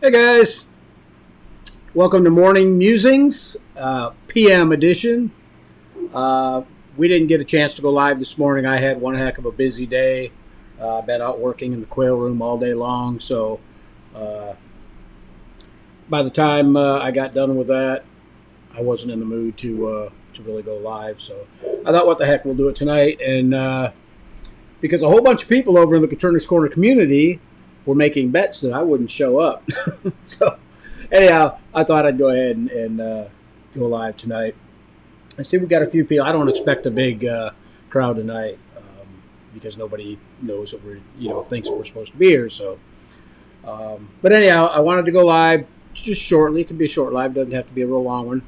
Hey guys, welcome to Morning Musings, PM edition. We didn't get a chance to go live this morning. I had one heck of a busy day. Been out working in the Quail room all day long, so by the time I got done with that, I wasn't in the mood to really go live. So I thought, what the heck, we'll do it tonight. And because a whole bunch of people over in the Katurnix Corner community were making bets that I wouldn't show up. So anyhow, I thought I'd go ahead and go live tonight. I see we've got a few people. I don't expect a big crowd tonight because nobody knows that thinks we're supposed to be here. So, but anyhow, I wanted to go live just shortly. It can be a short live. Doesn't have to be a real long one.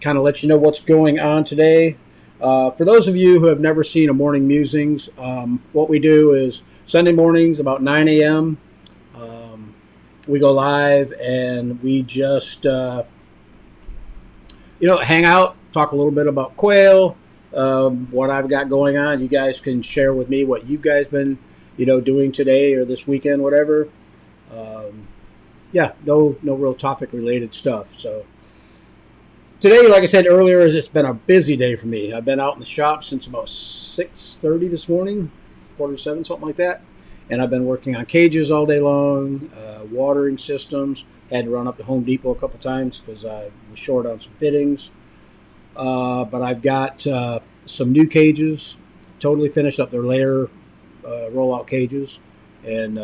Kind of let you know what's going on today. For those of you who have never seen a Morning Musings, what we do is Sunday mornings about 9 a.m. We go live and we just, hang out, talk a little bit about Quail, what I've got going on. You guys can share with me what you guys been, doing today or this weekend, whatever. No real topic related stuff. So today, like I said earlier, it's been a busy day for me. I've been out in the shop since about 6:30 this morning, 6:45, something like that. And I've been working on cages all day long, watering systems. Had to run up to Home Depot a couple times because I was short on some fittings. But I've got some new cages, totally finished up their layer rollout cages. And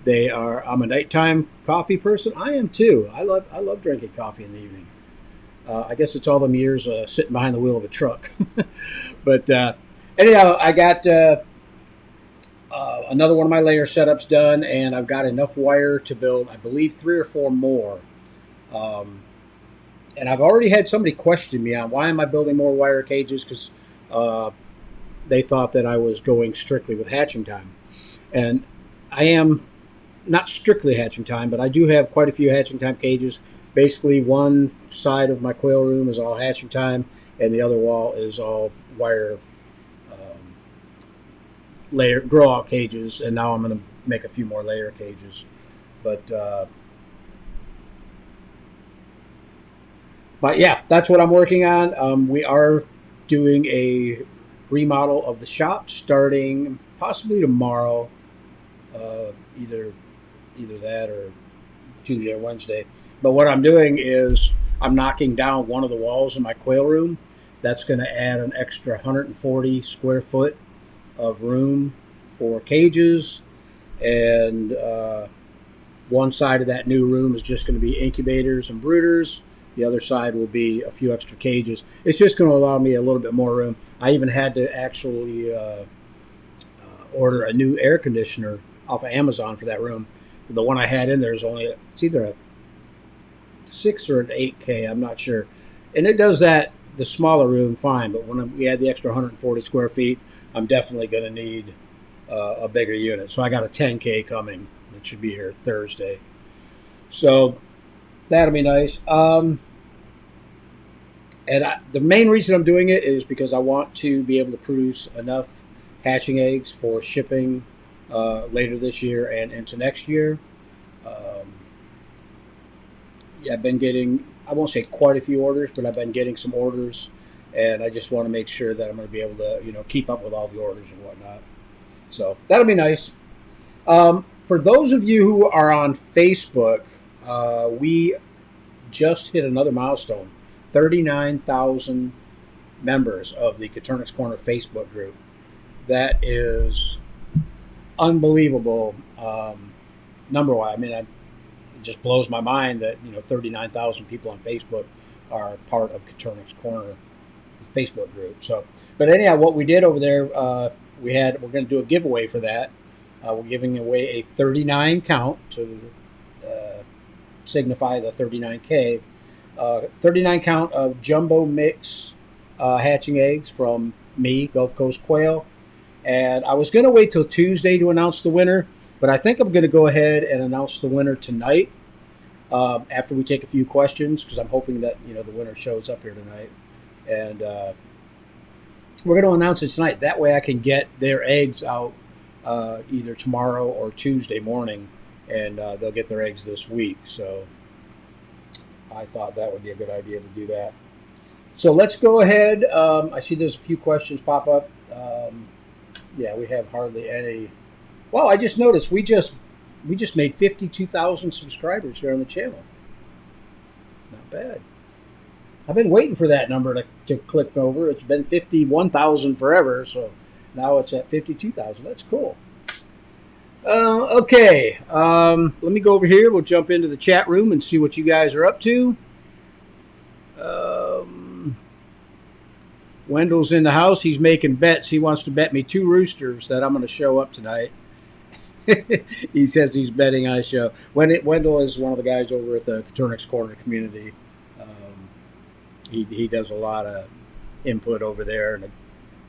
they are, I'm a nighttime coffee person. I am too. I love drinking coffee in the evening. I guess it's all them years sitting behind the wheel of a truck. But anyhow, I got another one of my layer setups done, and I've got enough wire to build, I believe, 3 or 4 more. And I've already had somebody question me on why am I building more wire cages, because they thought that I was going strictly with hatching time. And I am not strictly hatching time, but I do have quite a few hatching time cages. Basically, one side of my Quail room is all hatching time, and the other wall is all wire layer grow out cages. And now I'm going to make a few more layer cages. But yeah, that's what I'm working on. We are doing a remodel of the shop starting possibly tomorrow, either that or Tuesday or Wednesday. But what I'm doing is I'm knocking down one of the walls in my Quail room. That's going to add an extra 140 square foot of room for cages. And one side of that new room is just going to be incubators and brooders. The other side will be a few extra cages. It's just going to allow me a little bit more room. I even had to actually order a new air conditioner off of Amazon for that room. The one I had in there is it's either a 6 or an 8K, I'm not sure. And it does that, the smaller room, fine. But when we add the extra 140 square feet, I'm definitely going to need a bigger unit. So I got a 10K coming that should be here Thursday. So that'll be nice. And the main reason I'm doing it is because I want to be able to produce enough hatching eggs for shipping later this year and into next year. I've been getting, I won't say quite a few orders, but I've been getting some orders, and I just want to make sure that I'm going to be able to, keep up with all the orders and whatnot. So that'll be nice. For those of you who are on Facebook, we just hit another milestone, 39,000 members of the Katurnix Corner Facebook group. That is unbelievable number-wise. I mean, it just blows my mind that 39,000 people on Facebook are part of Katurnix Corner Facebook group. So, but anyhow, what we did over there, we're going to do a giveaway for that. We're giving away a 39 count to signify the 39K. 39 count of jumbo mix hatching eggs from me, Gulf Coast Quail. And I was going to wait till Tuesday to announce the winner, but I think I'm going to go ahead and announce the winner tonight after we take a few questions, because I'm hoping that the winner shows up here tonight. And we're going to announce it tonight. That way I can get their eggs out either tomorrow or Tuesday morning and they'll get their eggs this week. So I thought that would be a good idea to do that. So let's go ahead. I see there's a few questions pop up. Yeah, we have hardly any. Well, I just noticed we just made 52,000 subscribers here on the channel. Not bad. I've been waiting for that number to click over. It's been 51,000 forever, so now it's at 52,000. That's cool. Okay, let me go over here. We'll jump into the chat room and see what you guys are up to. Wendell's in the house. He's making bets. He wants to bet me 2 roosters that I'm going to show up tonight. He says he's betting I show. Wendell is one of the guys over at the Katurnix Corner community. He does a lot of input over there, and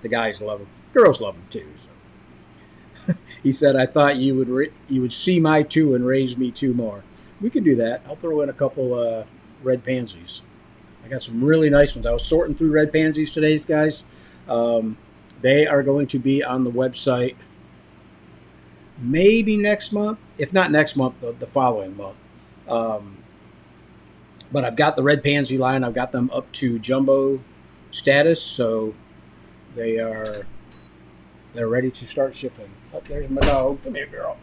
the guys love him. Girls love him too. So. He said, "I thought you would see my 2 and raise me 2 more." We could do that. I'll throw in a couple red pansies. I got some really nice ones. I was sorting through red pansies today, guys. They are going to be on the website maybe next month. If not next month, the following month. But I've got the red pansy line. I've got them up to jumbo status, so they're ready to start shipping. Oh, there's my dog. Come here, girl.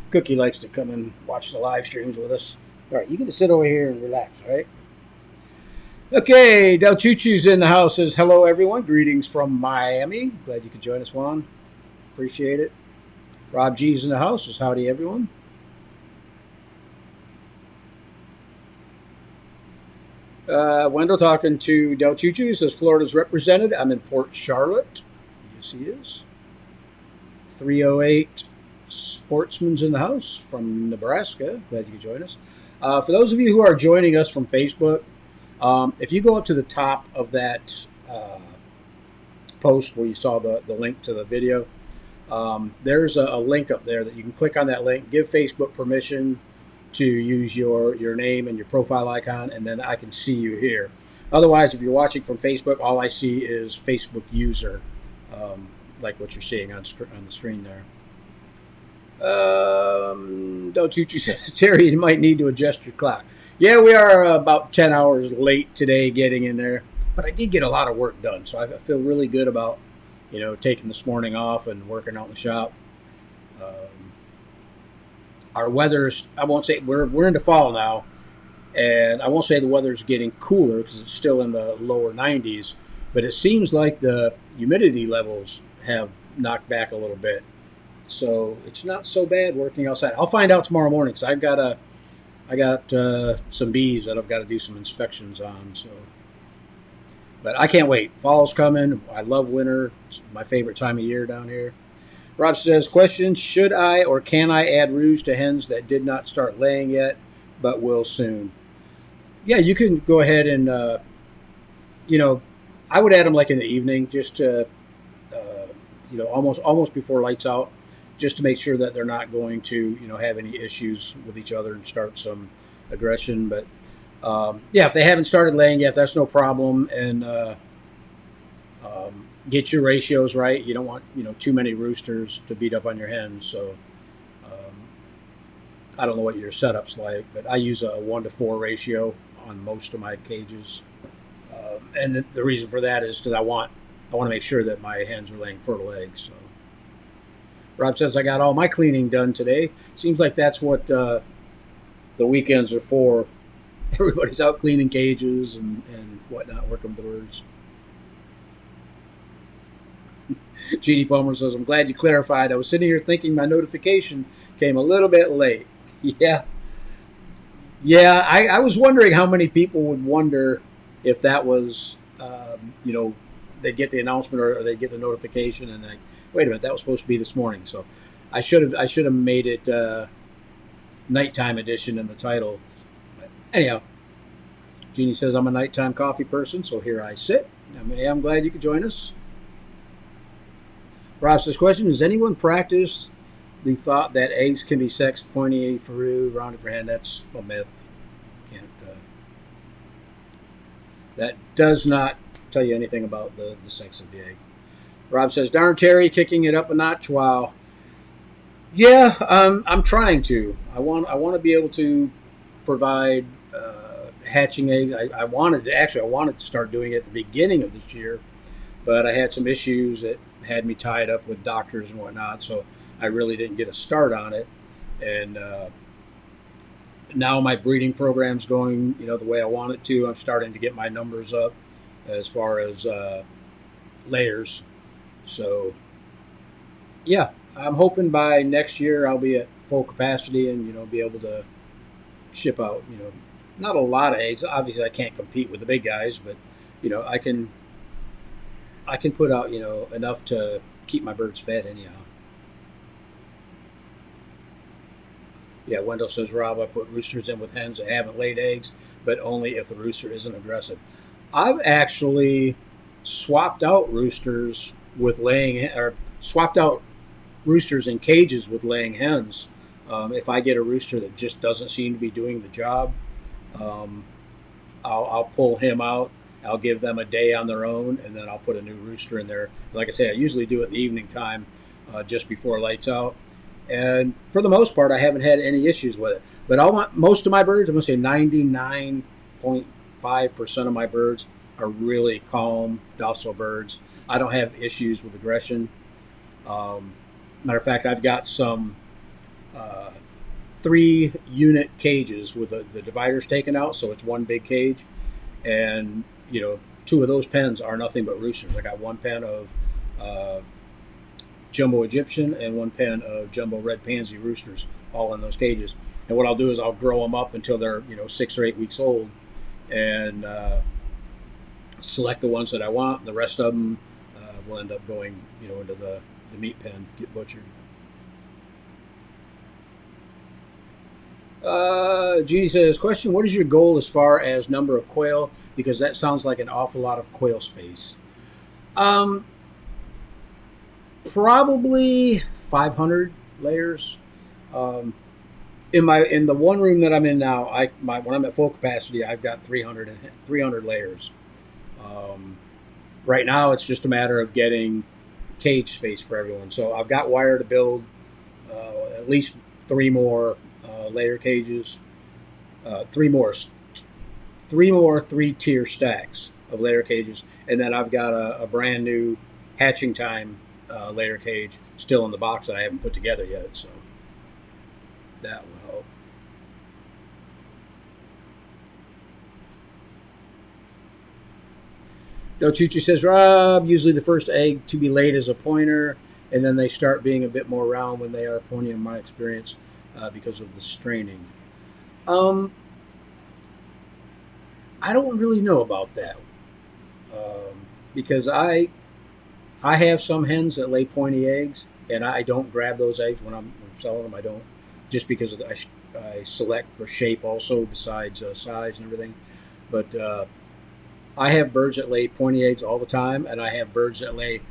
Cookie likes to come and watch the live streams with us. All right, you get to sit over here and relax, all right? Okay, Del Choo-Choo's in the house. Says, hello, everyone. Greetings from Miami. Glad you could join us, Juan. Appreciate it. Rob G's in the house. Says, howdy, everyone. Wendell talking to Del Choo-Choo. Says, Florida's represented. I'm in Port Charlotte. Yes, he is. 308 Sportsman's in the house from Nebraska. Glad you could join us. For those of you who are joining us from Facebook, if you go up to the top of that post where you saw the link to the video, there's a link up there that you can click on that link, give Facebook permission to use your name and your profile icon, and then I can see you here. Otherwise, if you're watching from Facebook, all I see is Facebook user, like what you're seeing on the screen there. Del Choo-Choo says, Terry, you might need to adjust your clock. Yeah, we are about 10 hours late today getting in there, but I did get a lot of work done, so I feel really good about, taking this morning off and working out in the shop. Our weather's, I won't say, we're into fall now, and I won't say the weather's getting cooler because it's still in the lower 90s, but it seems like the humidity levels have knocked back a little bit. So it's not so bad working outside. I'll find out tomorrow morning because I got some bees that I've got to do some inspections on. So, but I can't wait. Fall's coming. I love winter. It's my favorite time of year down here. Rob says, question, should I or can I add roos to hens that did not start laying yet but will soon? Yeah, you can go ahead and, I would add them like in the evening just to, almost before lights out, just to make sure that they're not going to, have any issues with each other and start some aggression. But, if they haven't started laying yet, that's no problem. And get your ratios right. You don't want, too many roosters to beat up on your hens. So I don't know what your setup's like, but I use a 1-to-4 ratio on most of my cages. And the reason for that is because I want to make sure that my hens are laying fertile eggs. So. Rob says, I got all my cleaning done today. Seems like that's what the weekends are for. Everybody's out cleaning cages and whatnot, working with the birds. G.D. Palmer says, I'm glad you clarified. I was sitting here thinking my notification came a little bit late. Yeah. Yeah, I was wondering how many people would wonder if that was, they get the announcement or they get the notification and they, wait a minute, that was supposed to be this morning. So I should have made it nighttime edition in the title. But anyhow, Jeannie says I'm a nighttime coffee person, so here I sit. I'm glad you could join us. Rob says, question, does anyone practice the thought that eggs can be sexed, pointy for root, rounded for hen? That's a myth. Can't. That does not tell you anything about the sex of the egg. Rob says, darn Terry, kicking it up a notch. Wow. Yeah, I'm trying to. I want to be able to provide hatching eggs. I wanted to start doing it at the beginning of this year, but I had some issues that had me tied up with doctors and whatnot, so I really didn't get a start on it. And now my breeding program's going, the way I want it to. I'm starting to get my numbers up as far as layers. So yeah, I'm hoping by next year I'll be at full capacity and be able to ship out. Not a lot of eggs. Obviously, I can't compete with the big guys, but I can put out enough to keep my birds fed anyhow. Yeah, Wendell says, Rob, I put roosters in with hens that haven't laid eggs, but only if the rooster isn't aggressive. I've actually swapped out roosters with laying, or swapped out roosters in cages with laying hens. If I get a rooster that just doesn't seem to be doing the job, um, I'll pull him out. I'll give them a day on their own, and then I'll put a new rooster in there. Like I say, I usually do it in the evening time, just before lights out. And for the most part, I haven't had any issues with it. But I want most of my birds. I'm going to say 99.5% of my birds are really calm, docile birds. I don't have issues with aggression. Um, Matter of fact, I've got some uh, 3 unit cages with the dividers taken out, so it's one big cage. And 2 of those pens are nothing but roosters. I got one pen of uh, jumbo Egyptian and one pen of jumbo red pansy roosters, all in those cages. And what I'll do is I'll grow them up until they're 6 or 8 weeks old, and select the ones that I want. The rest of them will end up going into the meat pen, get butchered. Judy says, question, what is your goal as far as number of quail? Because that sounds like an awful lot of quail space. Um, Probably 500 layers. Um, in the one room that I'm in now, when I'm at full capacity, I've got 300 layers. Um, right now, it's just a matter of getting cage space for everyone. So I've got wire to build at least 3 more layer cages, uh, three more 3 tier stacks of layer cages, and then I've got a brand new hatching time layer cage still in the box that I haven't put together yet. So that will help. Dochuchi says, Rob, usually the first egg to be laid is a pointer, and then they start being a bit more round when they are pointy, in my experience, because of the straining. Um, I don't really know about that, because I have some hens that lay pointy eggs, and I don't grab those eggs when I'm selling them. I don't, just because I select for shape also, besides size and everything. But I have birds that lay pointy eggs all the time, and I have birds that lay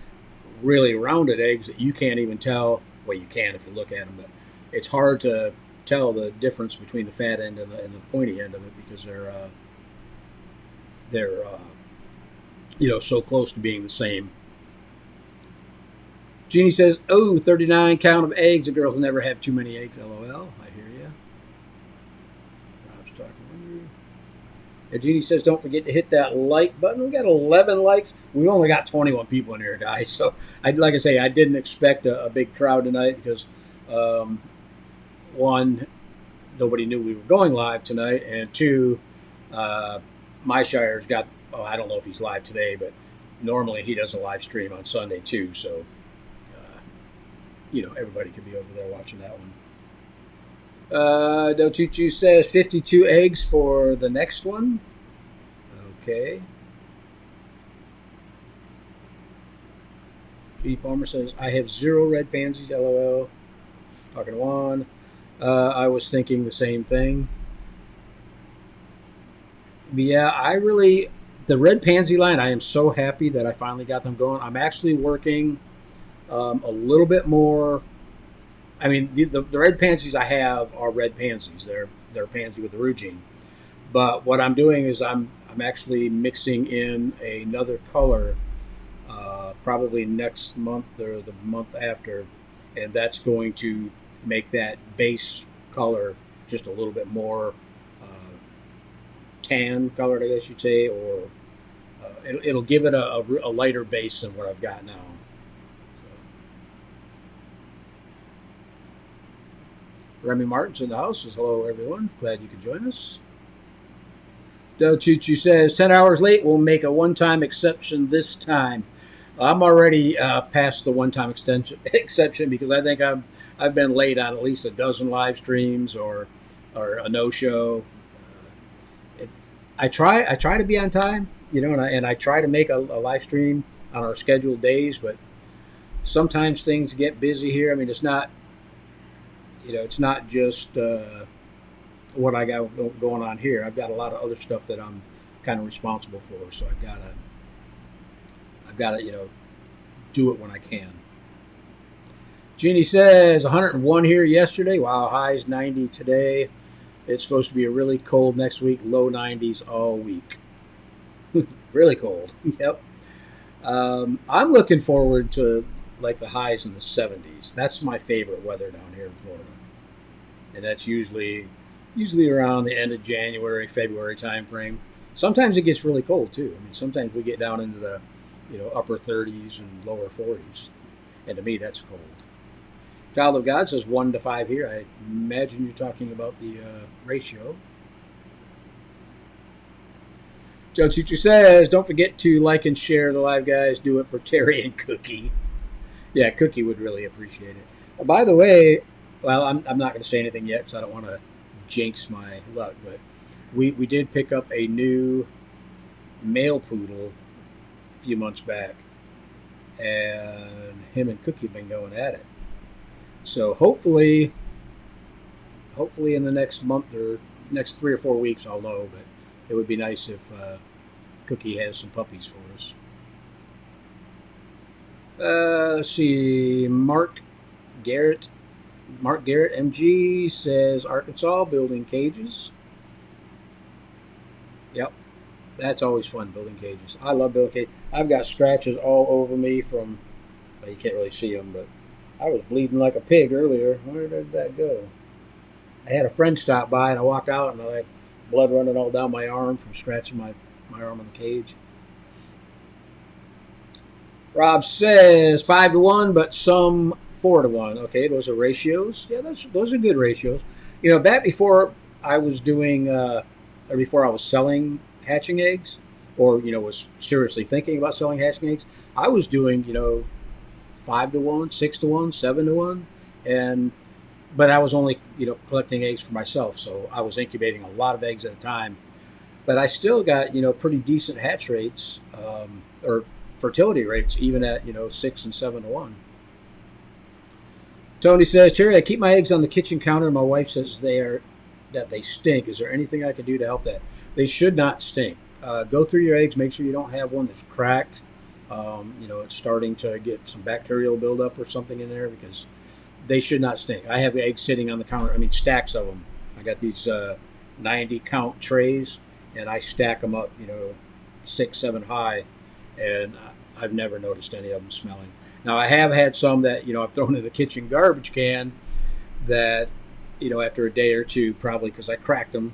really rounded eggs that you can't even tell. Well, you can if you look at them, but it's hard to tell the difference between the fat end and the pointy end of it, because they're so close to being the same. Jeannie says, "Oh, 39 count of eggs. The girls never have too many eggs." LOL. I hear you. Rob's talking. And Jeannie says, "Don't forget to hit that like button." We got 11 likes. We've only got 21 people in here, guys. So, like I say, I didn't expect a big crowd tonight because, um, one, nobody knew we were going live tonight, and two, uh, my Shire's got. Oh, I don't know if he's live today, but normally he does a live stream on Sunday too. So, everybody could be over there watching that one. Del Choo says 52 eggs for the next one. Okay. G. Palmer says, I have 0 red pansies, LOL. Talking to Juan. I was thinking the same thing. But yeah, the red pansy line, I am so happy that I finally got them going. I'm actually working a little bit more. I mean, the red pansies I have are red pansies. They're pansy with the root gene. But what I'm doing is I'm actually mixing in another color, probably next month or the month after, and that's going to make that base color just a little bit more tan colored, I guess you'd say, or it'll give it a lighter base than what I've got now. So, Remy Martin's in the house. Says hello, everyone. Glad you could join us. Del Choo Choo says 10 hours late. We'll make a one-time exception this time. I'm already past the one-time exception because I think I've been late on at least a dozen live streams or a no-show. I try to be on time, and I try to make a live stream on our scheduled days, but sometimes things get busy here. I mean, it's not just what I got going on here. I've got a lot of other stuff that I'm kind of responsible for, so I've got to do it when I can. Jeannie says 101 here yesterday. Wow, highs 90 today. It's supposed to be a really cold next week, low 90s all week. Really cold. Yep. I'm looking forward to like the highs in the 70s. That's my favorite weather down here in Florida, and that's usually around the end of January, February timeframe. Sometimes it gets really cold too. I mean, sometimes we get down into the upper 30s and lower 40s, and to me that's cold. Child of God says 1 to 5 here. I imagine you're talking about the ratio. Joe Chuchu says, don't forget to like and share the live, guys. Do it for Terry and Cookie. Yeah, Cookie would really appreciate it. By the way, well, I'm not going to say anything yet because I don't want to jinx my luck, but we did pick up a new male poodle a few months back, and him and Cookie have been going at it. So hopefully in the next month or next 3 or 4 weeks, I'll know. But it would be nice if Cookie has some puppies for us. Let's see. Mark Garrett, MG says Arkansas building cages. Yep, that's always fun, building cages. I love building cages. I've got scratches all over me from. Well, you can't really see them, but I was bleeding like a pig earlier. Where did that go? I had a friend stop by, and I walked out, and I had blood running all down my arm from scratching my arm on the cage. Rob says 5 to 1, but some 4 to 1. Okay, those are ratios. Yeah, those are good ratios. Back before I was doing, or before I was selling hatching eggs, or was seriously thinking about selling hatching eggs, I was doing 5 to 1, 6 to 1, 7 to 1, but I was only collecting eggs for myself, so I was incubating a lot of eggs at a time. But I still got pretty decent hatch rates or fertility rates, even at 6 and 7 to 1. Tony says, Terry, I keep my eggs on the kitchen counter. My wife says that they stink. Is there anything I can do to help that? They should not stink. Go through your eggs. Make sure you don't have one that's cracked. It's starting to get some bacterial buildup or something in there, because they should not stink. I have eggs sitting on the counter. I mean, stacks of them. I got these 90 count trays, and I stack them up, 6, 7 high, and I've never noticed any of them smelling. Now, I have had some that, I've thrown in the kitchen garbage can that, after a day or two, probably because I cracked them,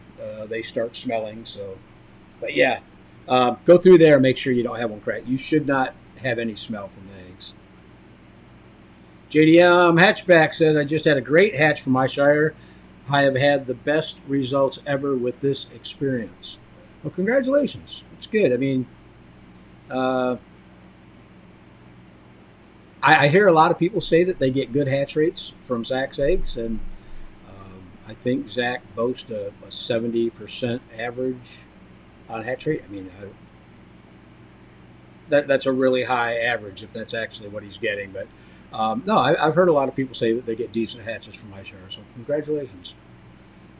they start smelling. So, but yeah, go through there and make sure you don't have one cracked. You should not have any smell from the eggs. JDM Hatchback said, I just had a great hatch from my shire. I have had the best results ever with this experience. Well, congratulations. It's good. I mean, I hear a lot of people say that they get good hatch rates from Zach's eggs, and I think Zach boasts a 70% average on hatch rate. I mean, that's a really high average if that's actually what he's getting. But no, I've heard a lot of people say that they get decent hatches from my shire, so congratulations.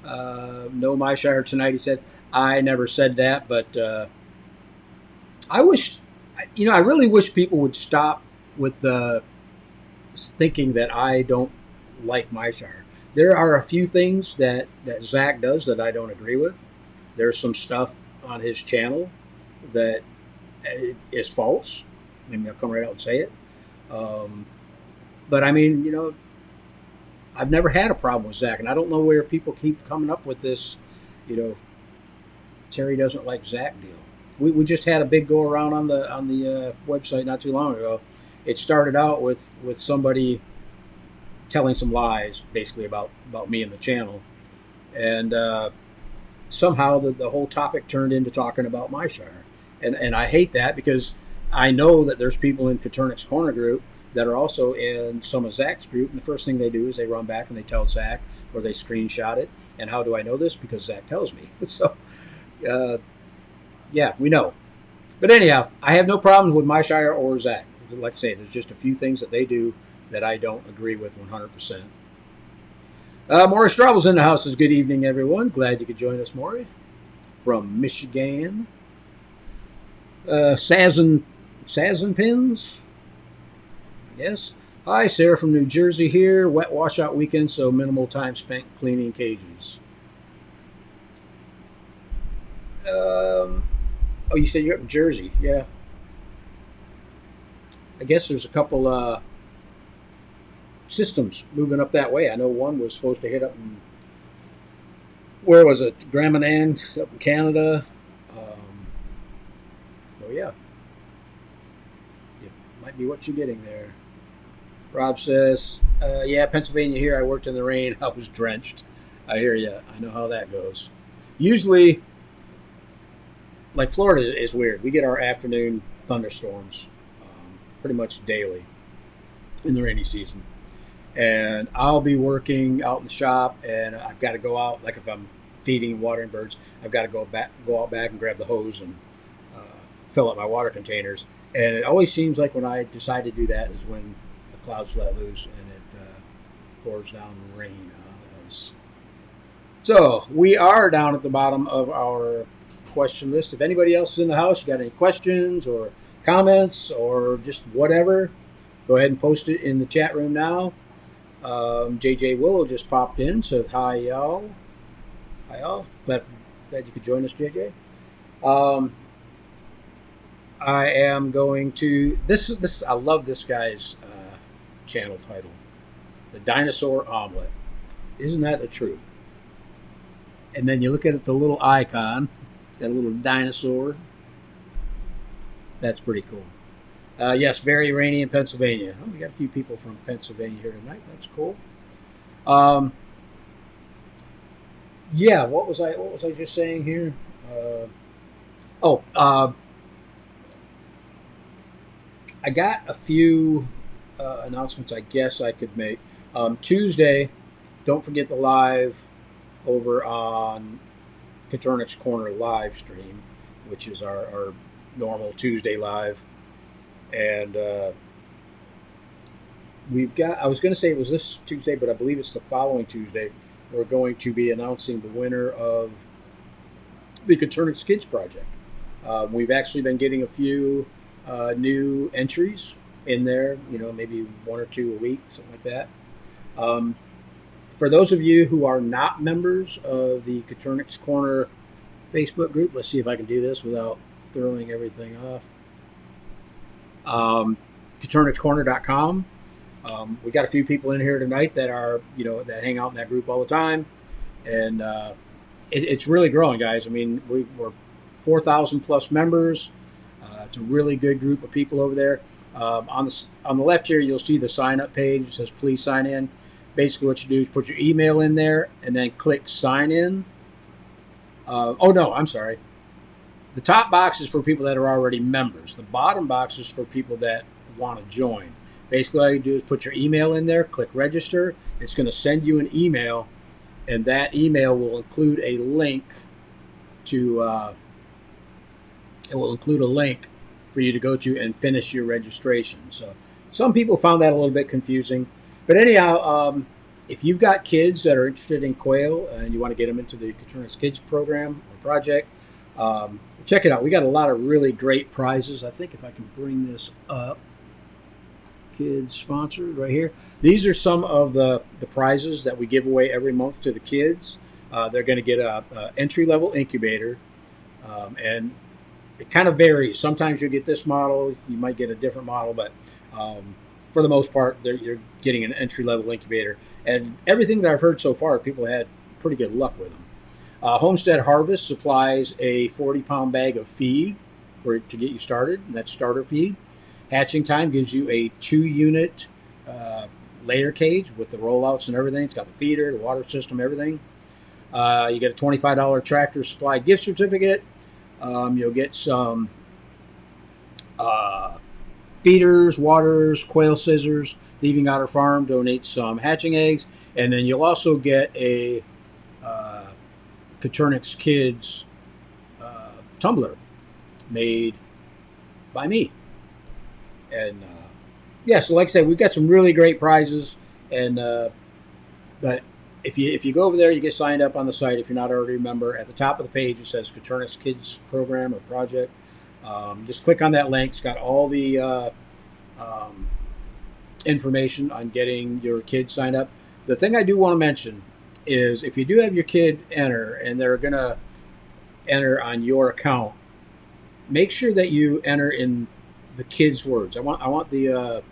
No, my shire tonight, he said. I never said that, but I wish, I really wish people would stop with the thinking that I don't like my shire. There are a few things that Zach does that I don't agree with. There's some stuff on his channel that is false. I mean, I'll come right out and say it. But I mean, I've never had a problem with Zach, and I don't know where people keep coming up with this, you know, Terry doesn't like Zach deal. We just had a big go around on the website not too long ago. It started out with somebody telling some lies, basically about me and the channel, and somehow the whole topic turned into talking about my shire, and I hate that because I know that there's people in Katurnix Corner group that are also in some of Zach's group, and the first thing they do is they run back and they tell Zach, or they screenshot it. And how do I know this? Because Zach tells me. So, yeah, we know. But anyhow, I have no problems with my shire or Zach. Like I say, there's just a few things that they do that I don't agree with 100%. Maury Straubel's in the house. Good evening, everyone. Glad you could join us, Maury, from Michigan. Sazen Pins, I guess. Hi, Sarah from New Jersey here. Wet washout weekend, so minimal time spent cleaning cages. Oh, you said you're up in Jersey. Yeah. I guess there's a couple systems moving up that way. I know one was supposed to hit up in, where was it? Gramanand up in Canada. So yeah. It might be what you're getting there. Rob says, yeah, Pennsylvania here. I worked in the rain. I was drenched. I hear you. I know how that goes. Usually, like Florida is weird. We get our afternoon thunderstorms pretty much daily in the rainy season. And I'll be working out in the shop, and I've got to go out, like if I'm feeding and watering birds, I've got to go out back and grab the hose and fill up my water containers. And it always seems like when I decide to do that is when the clouds let loose and it pours down rain on us. So we are down at the bottom of our question list. If anybody else is in the house, you got any questions or comments or just whatever, go ahead and post it in the chat room now. JJ Willow just popped in, said hi y'all. Hi y'all. Glad you could join us, JJ. I am going to this. I love this guy's channel title, the Dinosaur Omelet. Isn't that the truth? And then you look at it, the little icon, it's got a little dinosaur. That's pretty cool. Yes, very rainy in Pennsylvania. Oh, we got a few people from Pennsylvania here tonight. That's cool. Yeah, what was I just saying here? I got a few announcements I guess I could make. Tuesday, don't forget the live over on Katurnix Corner live stream, which is our normal Tuesday live. And we've got, I was going to say it was this Tuesday, but I believe it's the following Tuesday. We're going to be announcing the winner of the Katurnix Kids Project. We've actually been getting a few new entries in there, maybe one or two a week, something like that. For those of you who are not members of the Katurnix Corner Facebook group, let's see if I can do this without throwing everything off. KaturnixCorner.com. We got a few people in here tonight that are, that hang out in that group all the time, and it's really growing, guys. I mean, we're 4,000 plus members. It's a really good group of people over there. On the left here, you'll see the sign up page. It says please sign in. Basically, what you do is put your email in there and then click sign in. I'm sorry. The top box is for people that are already members. The bottom box is for people that want to join. Basically, all you do is put your email in there, click register. It's going to send you an email, and that email will include a link to. It will include a link for you to go to and finish your registration. So some people found that a little bit confusing, but anyhow, if you've got kids that are interested in quail and you want to get them into the Katurnix Kids program or project, check it out. We got a lot of really great prizes. I think if I can bring this up, kids sponsored right here. These are some of the prizes that we give away every month to the kids. They're going to get a entry-level incubator, and it kind of varies. Sometimes you'll get this model, you might get a different model, but for the most part, you're getting an entry-level incubator. And everything that I've heard so far, people had pretty good luck with them. Homestead Harvest supplies a 40-pound bag of feed to get you started, and that's starter feed. Hatching Time gives you a 2-unit layer cage with the rollouts and everything. It's got the feeder, the water system, everything. You get a $25 Tractor Supply gift certificate. You'll get some feeders, waters, quail scissors. Leaving Otter Farm donates some hatching eggs. And then you'll also get a Katurnix Kids tumbler made by me. And yeah, so like I said, we've got some really great prizes. And but if you go over there, you get signed up on the site. If you're not already a member, at the top of the page it says Katurnix Kids Program or Project. Just click on that link. It's got all the information on getting your kids signed up. The thing I do want to mention is if you do have your kid enter and they're going to enter on your account, make sure that you enter in the kids' words. I want the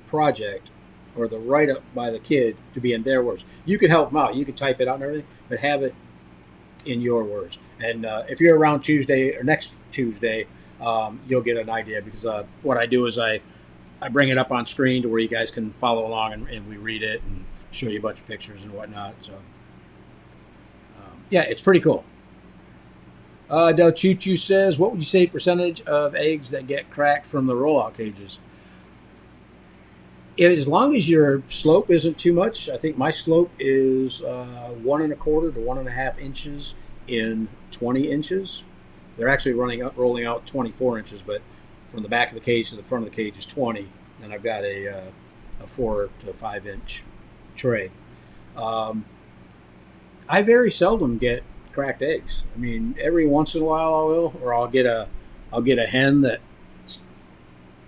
project or the write up by the kid to be in their words. You can help them out. You can type it out and everything, but have it in your words. And if you're around Tuesday or next Tuesday, you'll get an idea because what I do is I bring it up on screen to where you guys can follow along and we read it and show you a bunch of pictures and whatnot. So, yeah, it's pretty cool. Del Choo Choo says, what would you say percentage of eggs that get cracked from the rollout cages? As long as your slope isn't too much, I think my slope is 1 1/4 to 1.5 inches in 20 inches. They're actually rolling out 24 inches, but from the back of the cage to the front of the cage is 20. And I've got a 4 to 5 inch tray. I very seldom get cracked eggs. I mean, every once in a while I will, or I'll get a hen that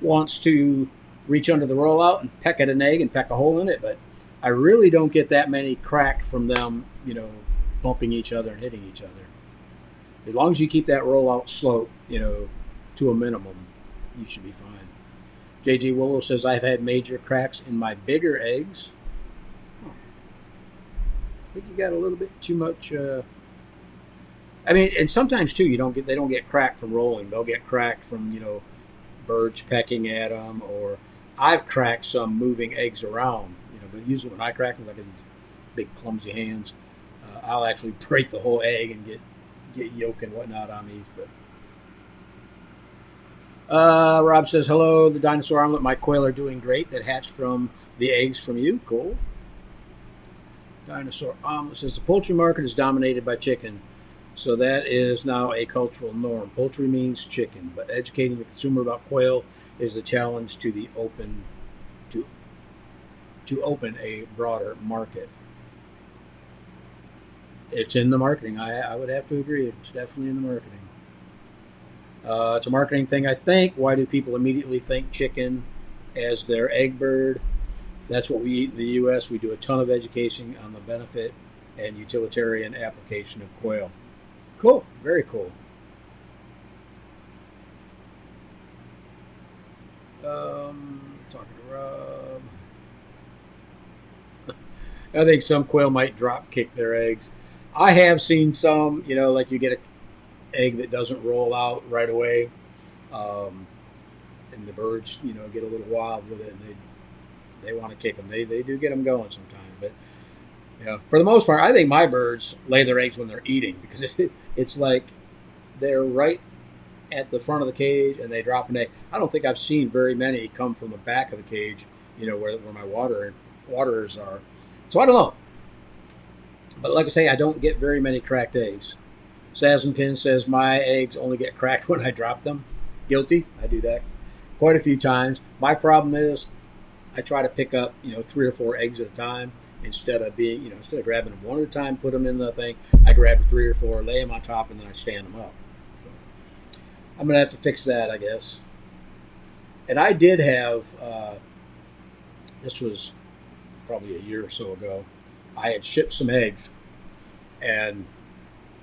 wants to reach under the rollout and peck at an egg and peck a hole in it, but I really don't get that many cracked from them, bumping each other and hitting each other. As long as you keep that rollout slope, to a minimum, you should be fine. JG Willow says, I've had major cracks in my bigger eggs. I think you got a little bit too much. And sometimes too, they don't get cracked from rolling. They'll get cracked from birds pecking at them, or I've cracked some moving eggs around. But usually when I crack them, like these big clumsy hands, I'll actually break the whole egg and get yolk and whatnot on these. But Rob says, hello, the dinosaur omelet. My quail are doing great. That hatched from the eggs from you. Cool. Dinosaur omelet says, the poultry market is dominated by chicken, so that is now a cultural norm. Poultry means chicken, but educating the consumer about quail is the challenge to open a broader market. It's in the marketing. I would have to agree. It's definitely in the marketing. It's a marketing thing, I think. Why do people immediately think chicken as their egg bird? That's what we eat in the U.S. We do a ton of education on the benefit and utilitarian application of quail. Cool. Very cool. Talking to Rob. I think some quail might drop kick their eggs. I have seen some, like you get an egg that doesn't roll out right away, and the birds, get a little wild with it, and they want to kick them. They do get them going sometimes, but for the most part, I think my birds lay their eggs when they're eating because it's like they're right at the front of the cage and they drop an egg. I don't think I've seen very many come from the back of the cage, where my waterers are. So I don't know. But like I say, I don't get very many cracked eggs. Sazzenpin says, my eggs only get cracked when I drop them. Guilty. I do that quite a few times. My problem is I try to pick up, 3 or 4 eggs at a time instead of grabbing them one at a time, put them in the thing. I grab 3 or 4, lay them on top, and then I stand them up. So I'm going to have to fix that, I guess. And I did have, this was probably a year or so ago, I had shipped some eggs, and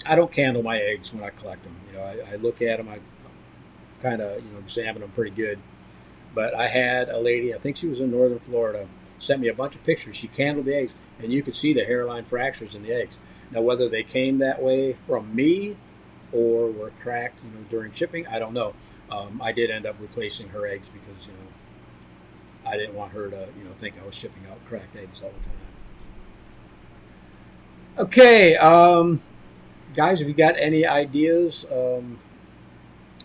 I don't candle my eggs when I collect them. I look at them, I kind of, examine them pretty good. But I had a lady, I think she was in northern Florida, sent me a bunch of pictures. She candled the eggs, and you could see the hairline fractures in the eggs. Now, whether they came that way from me or were cracked, during shipping, I don't know. I did end up replacing her eggs because I didn't want her to think I was shipping out cracked eggs all the time. Okay, guys, have you got any ideas on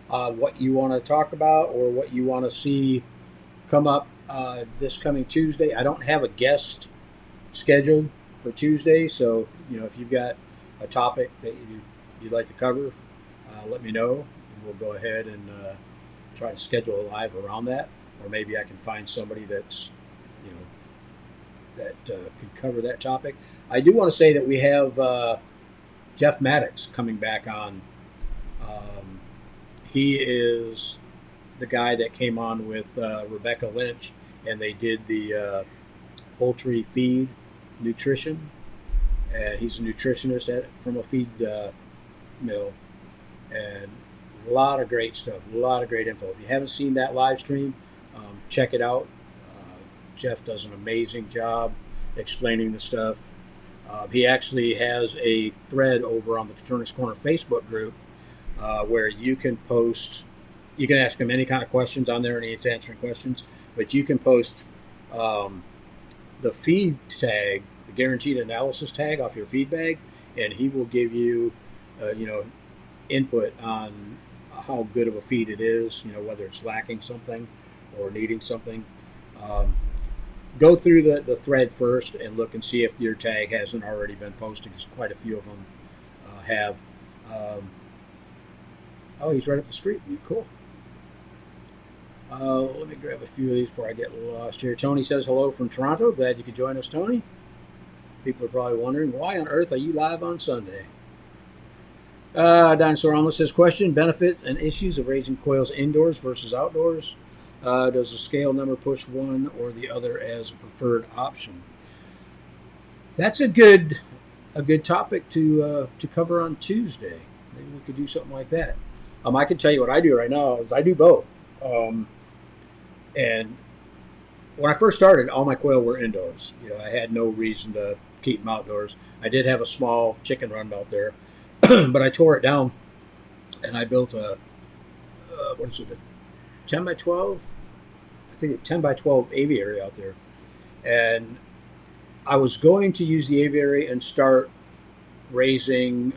what you want to talk about or what you want to see come up this coming Tuesday? I don't have a guest scheduled for Tuesday, so if you've got a topic that you'd like to cover, let me know, and we'll go ahead and try to schedule a live around that, or maybe I can find somebody that's that could cover that topic. I do want to say that we have Jeff Maddox coming back on. He is the guy that came on with Rebecca Lynch, and they did the poultry feed nutrition. And he's a nutritionist from a feed mill, and a lot of great stuff, a lot of great info. If you haven't seen that live stream, check it out. Jeff does an amazing job explaining the stuff. He actually has a thread over on the Katurnix Corner Facebook group where you can post, you can ask him any kind of questions on there, and he's answering questions, but you can post the feed tag, the guaranteed analysis tag off your feed bag, and he will give you, input on how good of a feed it is, whether it's lacking something or needing something. Go through the thread first and look and see if your tag hasn't already been posted, because quite a few of them have. Oh, he's right up the street. Cool. Let me grab a few of these before I get lost here. Tony says hello from Toronto. Glad you could join us, Tony. People are probably wondering, why on earth are you live on Sunday? Dinosaur Almost says, question, benefits and issues of raising quails indoors versus outdoors. Does the scale number push one or the other as a preferred option? That's a good topic to cover on Tuesday. Maybe we could do something like that. I can tell you what I do right now is I do both. And when I first started, all my quail were indoors. I had no reason to keep them outdoors. I did have a small chicken run out there, but I tore it down and I built a 10 by 12? I think a 10 by 12 aviary out there. And I was going to use the aviary and start raising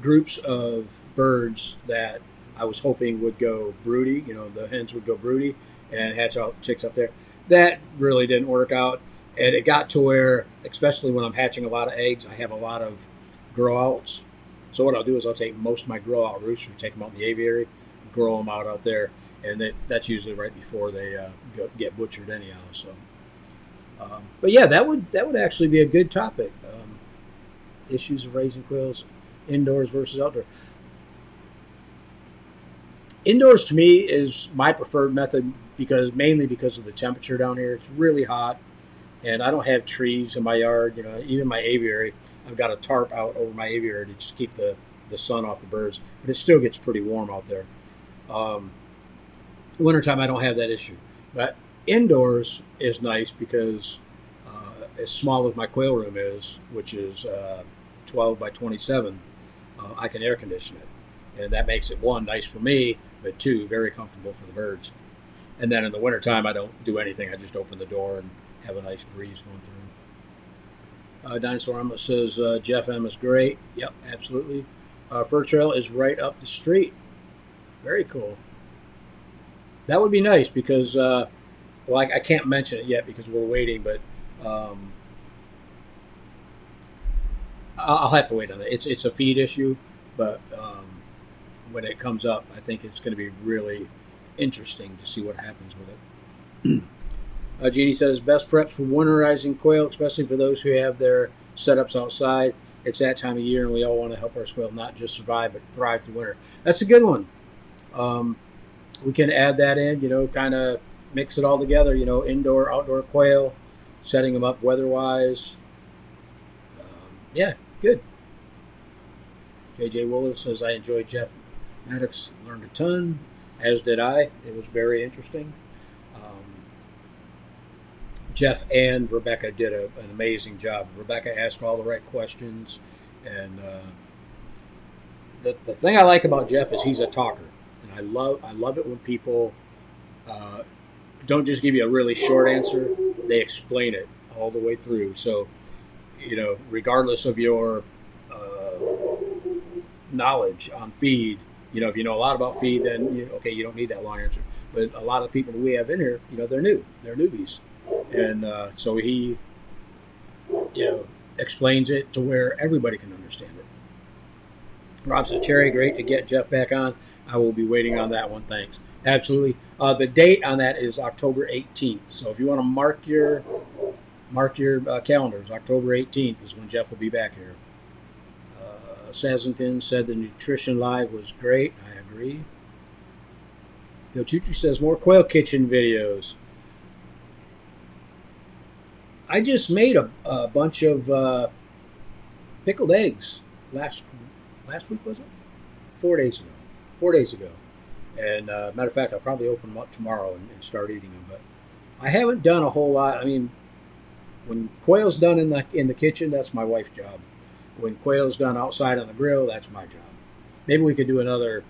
groups of birds that I was hoping would go broody. The hens would go broody and hatch out chicks out there. That really didn't work out. And it got to where, especially when I'm hatching a lot of eggs, I have a lot of grow outs. So what I'll do is I'll take most of my grow out roosters, take them out in the aviary, grow them out there, and that's usually right before they get butchered anyhow. So, but yeah, that would actually be a good topic. Issues of raising quails indoors versus outdoors. Indoors to me is my preferred method mainly because of the temperature down here. It's really hot, and I don't have trees in my yard. Even my aviary, I've got a tarp out over my aviary to just keep the sun off the birds, but it still gets pretty warm out there. Wintertime, I don't have that issue, but indoors is nice because as small as my quail room is, which is 12 by 27, I can air condition it, and that makes it, one, nice for me, but two, very comfortable for the birds. And then in the wintertime, I don't do anything. I just open the door and have a nice breeze going through. Dinosaur Emma says, Jeff M is great. Yep, absolutely. Fur Trail is right up the street. Very cool. That would be nice because, I can't mention it yet because we're waiting, but I'll have to wait on that. It's a feed issue, but when it comes up, I think it's going to be really interesting to see what happens with it. Jeannie says, best preps for winterizing quail, especially for those who have their setups outside. It's that time of year, and we all want to help our quail not just survive, but thrive through winter. That's a good one. We can add that in, kind of mix it all together, indoor, outdoor quail, setting them up weather-wise. Yeah, good. JJ Willis says, I enjoyed Jeff Maddox, learned a ton, as did I. It was very interesting. Jeff and Rebecca did an amazing job. Rebecca asked all the right questions, and the thing I like about Jeff is he's a talker, and I love it when people uh, don't just give you a really short answer; they explain it all the way through. So regardless of your knowledge on feed, if you know a lot about feed, then okay, you don't need that long answer. But a lot of people that we have in here, they're new, they're newbies, and so he, explains it to where everybody can understand it. Rob says, Cherry, great to get Jeff back on. I will be waiting on that one. Thanks. Absolutely. The date on that is October 18th. So if you want to mark your calendars, October 18th is when Jeff will be back here. Sazenpin said the Nutrition Live was great. I agree. Bill Chuchu says more Quail Kitchen videos. I just made a bunch of pickled eggs last week, was it? 4 days ago. 4 days ago. And matter of fact, I'll probably open them up tomorrow and start eating them. But I haven't done a whole lot. I mean, when quail's done in the kitchen, that's my wife's job. When quail's done outside on the grill, that's my job. Maybe we could do another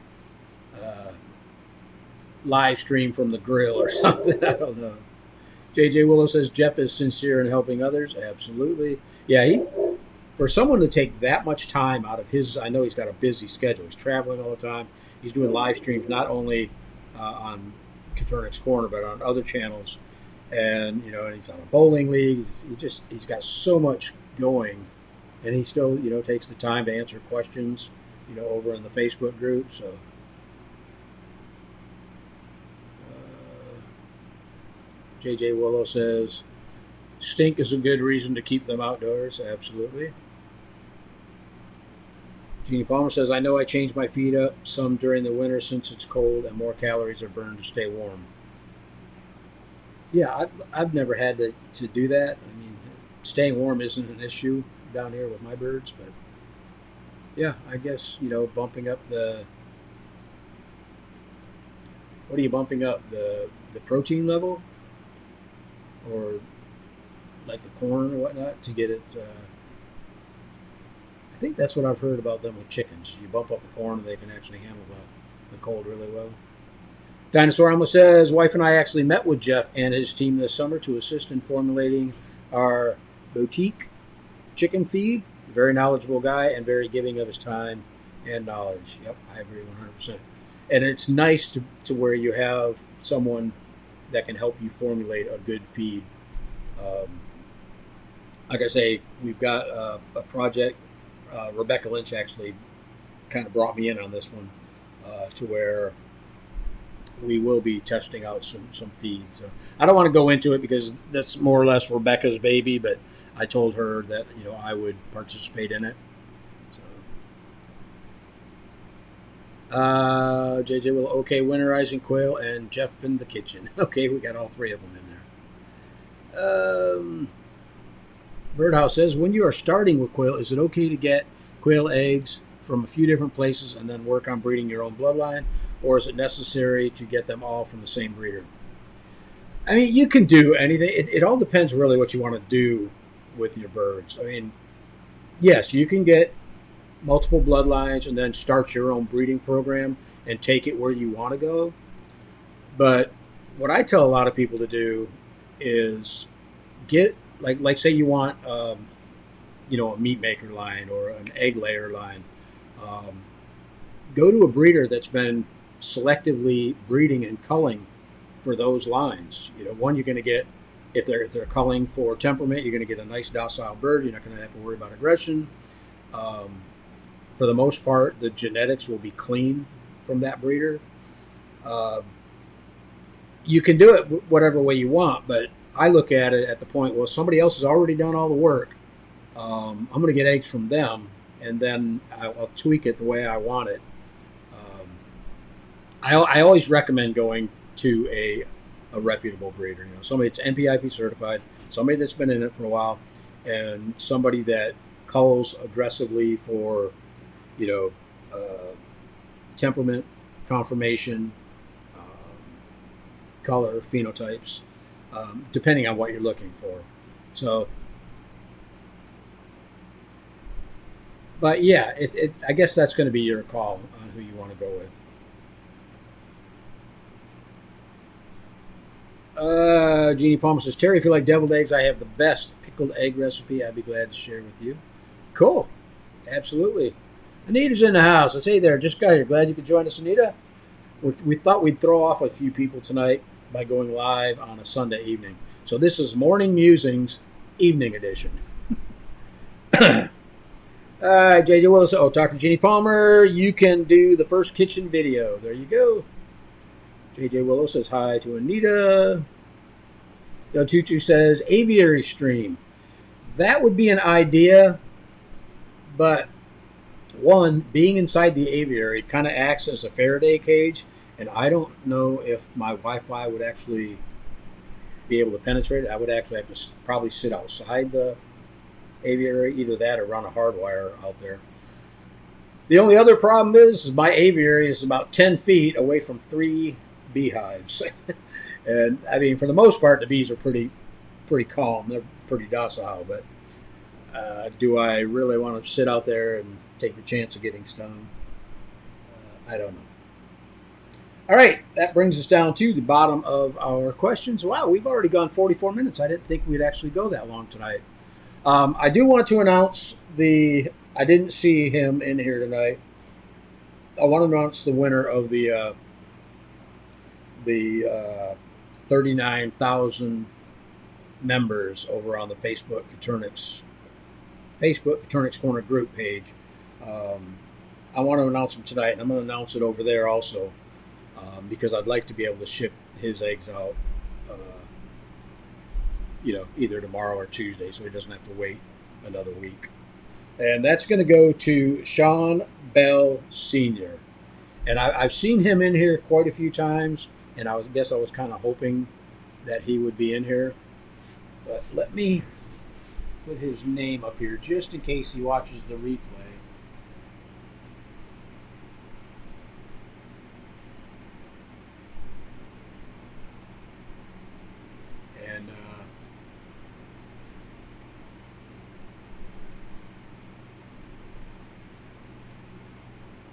live stream from the grill or something. I don't know. JJ Willow says Jeff is sincere in helping others. Absolutely. Yeah, for someone to take that much time out of his, I know he's got a busy schedule. He's traveling all the time. He's doing live streams not only on Katurnix Corner, but on other channels. And, and he's on a bowling league. He's got so much going. And he still, takes the time to answer questions, over in the Facebook group. So, JJ Willow says, stink is a good reason to keep them outdoors. Absolutely. Jeannie Palmer says, I know I change my feed up some during the winter since it's cold and more calories are burned to stay warm. Yeah, I've never had to do that. I mean, staying warm isn't an issue down here with my birds, but yeah, I guess, bumping up what are you bumping up? The protein level? Or like the corn or whatnot to get it. I think that's what I've heard about them with chickens. You bump up the corn and they can actually handle the cold really well. Dinosaur Alma says, wife and I actually met with Jeff and his team this summer to assist in formulating our boutique chicken feed. Very knowledgeable guy and very giving of his time and knowledge. Yep, I agree 100%. And it's nice to where you have someone that can help you formulate a good feed. Like I say, we've got a project. Rebecca Lynch actually kind of brought me in on this one to where we will be testing out some feeds. So I don't want to go into it because that's more or less Rebecca's baby, but I told her that I would participate in it. So, JJ will okay, winterizing quail and Jeff in the kitchen. Okay, we got all three of them in there. Birdhouse says, when you are starting with quail, is it okay to get quail eggs from a few different places and then work on breeding your own bloodline, or is it necessary to get them all from the same breeder? I mean, you can do anything. It all depends really what you want to do with your birds. I mean, yes, you can get multiple bloodlines and then start your own breeding program and take it where you want to go. But what I tell a lot of people to do is get, like say you want, a meat maker line or an egg layer line. Go to a breeder that's been selectively breeding and culling for those lines. One, you're going to get, if they're culling for temperament, you're going to get a nice docile bird. You're not going to have to worry about aggression. For the most part, the genetics will be clean from that breeder. You can do it whatever way you want, but I look at it at the point, well, somebody else has already done all the work. I'm going to get eggs from them, and then I'll tweak it the way I want it. I always recommend going to a reputable breeder, somebody that's NPIP certified, somebody that's been in it for a while, and somebody that culls aggressively for, temperament, conformation, color, phenotypes. depending on what you're looking for. So, but yeah, I guess that's going to be your call on who you want to go with. Jeannie Palmer says, Terry, if you like deviled eggs, I have the best pickled egg recipe. I'd be glad to share with you. Cool. Absolutely. Anita's in the house. Let's hey there. Just got here. Glad you could join us, Anita. We thought we'd throw off a few people tonight by going live on a Sunday evening. So this is Morning Musings, evening edition. All right, JJ Willis. Oh, talking to Jeannie Palmer. You can do the first kitchen video. There you go. JJ Willow says hi to Anita. Del Tutu says aviary stream. That would be an idea, but one, being inside the aviary kind of acts as a Faraday cage, and I don't know if my Wi-Fi would actually be able to penetrate it. I would actually have to probably sit outside the aviary, either that or run a hardwire out there. The only other problem is my aviary is about 10 feet away from 3 beehives. And I mean, for the most part, the bees are pretty calm. They're pretty docile, but do I really want to sit out there and take the chance of getting stung? I don't know. All right, that brings us down to the bottom of our questions. Wow, we've already gone 44 minutes. I didn't think we'd actually go that long tonight. I do want to announce I didn't see him in here tonight. I want to announce the winner of the 39,000 members over on the Facebook Katurnix Corner group page. I want to announce him tonight, and I'm going to announce it over there also, because I'd like to be able to ship his eggs out, either tomorrow or Tuesday, so he doesn't have to wait another week. And that's going to go to Sean Bell Sr. And I've seen him in here quite a few times, and I guess I was kind of hoping that he would be in here. But let me put his name up here just in case he watches the replay. And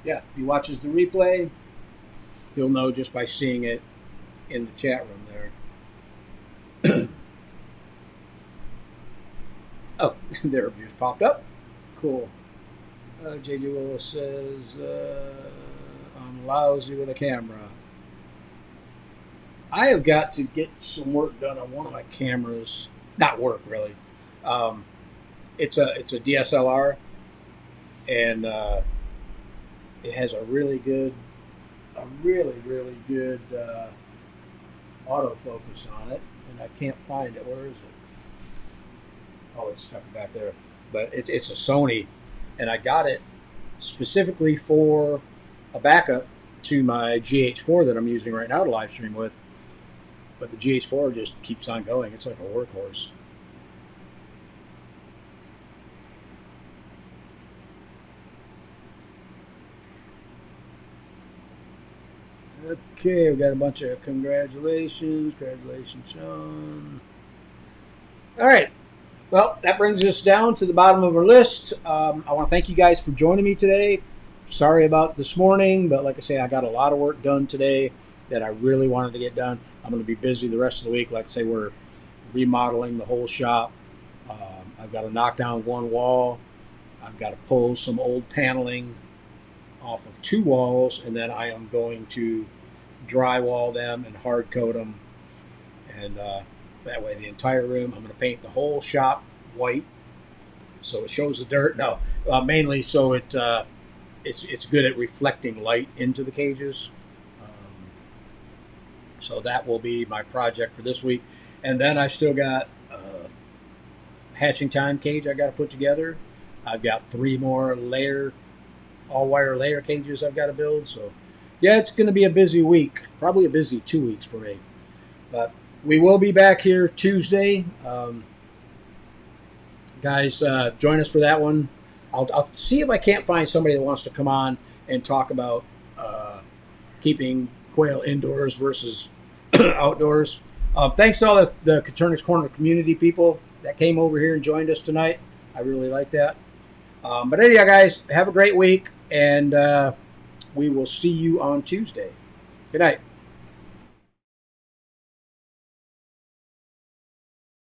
if he watches the replay, he'll know just by seeing it in the chat room there. Oh, there it just popped up. Cool. JJ Willis says, I'm lousy with a camera. I have got to get some work done on one of my cameras. Not work, really. It's a DSLR, and it has a really good autofocus on it, and I can't find it. Where is it? Oh, it's stuck back there. But it's a Sony, and I got it specifically for a backup to my GH4 that I'm using right now to live stream with. But the GH4 just keeps on going. It's like a workhorse. Okay, we got a bunch of congratulations. Congratulations, Sean. All right. Well, that brings us down to the bottom of our list. I want to thank you guys for joining me today. Sorry about this morning, but like I say, I got a lot of work done today that I really wanted to get done. I'm going to be busy the rest of the week. Like I say, we're remodeling the whole shop. I've got to knock down one wall. I've got to pull some old paneling off of 2 walls, and then I am going to drywall them and hard coat them. And that way the entire room, I'm going to paint the whole shop white so it shows the dirt. No, mainly so it's good at reflecting light into the cages. So that will be my project for this week. And then I still got hatching time cage I got to put together. I've got 3 more all-wire layer cages I've got to build. So, yeah, it's going to be a busy week. Probably a busy 2 weeks for me. But we will be back here Tuesday. Guys, join us for that one. I'll see if I can't find somebody that wants to come on and talk about keeping quail indoors versus outdoors. Thanks to all the Katurnix Corner community people that came over here and joined us tonight. I really like that. But anyhow, guys, have a great week, and we will see you on Tuesday. Good night.